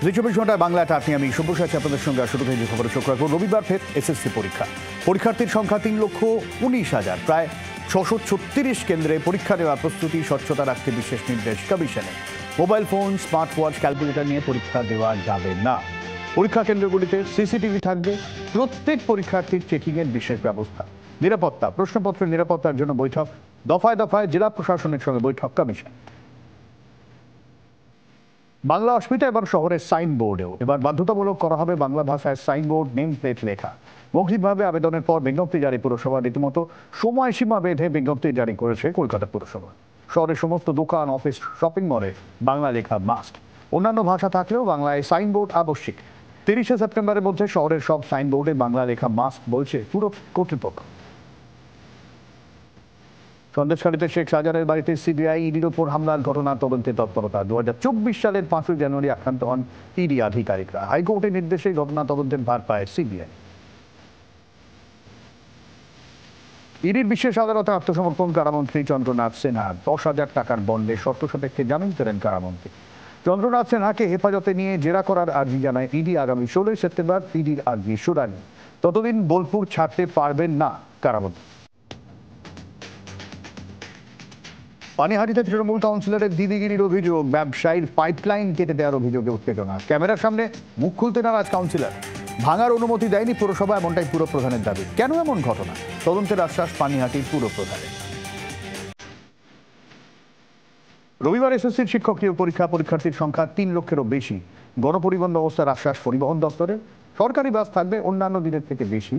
চব্বিশ ঘন্টায় বাংলাটা আপনি আমি সব্যসাচী আছি আপনাদের সঙ্গে শুরু থেকে খবর চোখ রাখবো। রবিবার ফের এসএসসি পরীক্ষা। পরীক্ষার্থীর সংখ্যা 3,19,000। প্রায় 636 কেন্দ্রে পরীক্ষা দেওয়ার প্রস্তুতি স্বচ্ছতা রাখতে বিশেষ নির্দেশ কমিশনের। Mobile phone, smart watch, calculator নিয়ে পরীক্ষা দেওয়া যাবে না। পরীক্ষা কেন্দ্রগুলিতে সিসিটিভি থাকবে। প্রত্যেক পরীক্ষার্থীর চেকিংয়ের বিশেষ ব্যবস্থা। নিরাপত্তা, প্রশ্নপত্রের নিরাপত্তার জন্য বৈঠক। দফায় দফায় জেলা প্রশাসনের সঙ্গে বৈঠক কমিশন। বাংলা অস্মিতা এবং শহরের সাইনবোর্ডেও এবার বাধ্যতামূলক করা হবে বাংলা ভাষায় সাইনবোর্ড, নেম প্লেট লেখা। মৌখিকভাবে আবেদনের পর বিজ্ঞপ্তি জারি পুরসভা। রীতিমতো সময়সীমা বেঁধে বিজ্ঞপ্তি জারি করেছে কলকাতা পুরসভা। শহরের সমস্ত দোকান, অফিস, শপিং মলে বাংলা লেখা মাস্ট। অন্যান্য ভাষা থাকলেও বাংলায় সাইনবোর্ড আবশ্যিক। 30শে সেপ্টেম্বরের মধ্যে শহরের সব সাইনবোর্ডে বাংলা লেখা মাস্ট বলছে পুরো কর্তৃপক্ষ। সন্দেশখালীতে শেখ শাহজাহানের বাড়িতে সিবিআই ইডির ওপর হামলার ঘটনা তদন্তে তৎপরতা। 2024 সালের 5 জানুয়ারি আক্রান্ত হন ইডি আধিকারিকরা। হাইকোর্টের নির্দেশে ঘটনা তদন্তের ভার পায় সিবিআই। ইডির বিশেষ আদালতে আত্মসমর্পণ কারামন্ত্রী চন্দ্রনাথ সিনহা। 10,000 টাকার বন্ডে শর্ত সাপেক্ষে জামিন পেলেন কারামন্ত্রী। চন্দ্রনাথ সিনহাকে হেফাজতে নিয়ে জেরা করার আর্জি জানায় ইডি। আগামী 16 সেপ্টেম্বর ইডির আর্জি শুনানি। ততদিন বোলপুর ছাড়তে পারবেন না কারামন্ত্রী। পানিহাটিতে তৃণমূল কাউন্সিলরের দিদিগিরির অভিযোগ, ব্যবসায়ীর পাইপলাইন কেটে দেওয়ার অভিযোগে উত্তেজনা। ক্যামেরার সামনে মুখ খুলতে নারাজ কাউন্সিলর। ভাঙার অনুমতি দেয়নি পুরসভা, এমনটাই পুরপ্রধানের দাবি। কেন এমন ঘটনা? তদন্তের আশ্বাস পানিহাটির পুরপ্রধানের। রবিবার এসএসসির শিক্ষক নিয়োগ পরীক্ষা। পরীক্ষার্থীর সংখ্যা 3 লক্ষেরও বেশি। গণপরিবহন ব্যবস্থার আশ্বাস পরিবহন দপ্তরের। সরকারি বাস থাকবে অন্যান্য দিনের থেকে বেশি।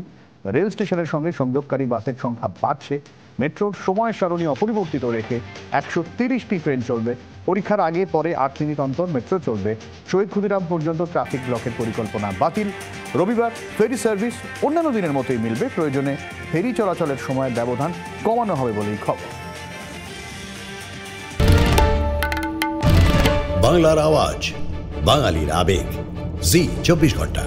রেল স্টেশনের সঙ্গে সংযোগকারী বাসের সংখ্যা বাড়ছে। মেট্রোর সময় সারণী অপরিবর্তিত রেখে 130টি ট্রেন চলবে। পরীক্ষার আগে পরে 8 মিনিট অন্তর মেট্রো চলবে। শহীদ ক্ষুদিরাম পর্যন্ত ট্রাফিক ব্লকের পরিকল্পনা বাতিল। রবিবার ফেরি সার্ভিস অন্যান্য দিনের মতোই মিলবে। প্রয়োজনে ফেরি চলাচলের সময়ের ব্যবধান কমানো হবে বলেই খবর। বাংলার আওয়াজ, বাঙালির আবেগ, জি 24 ঘন্টা।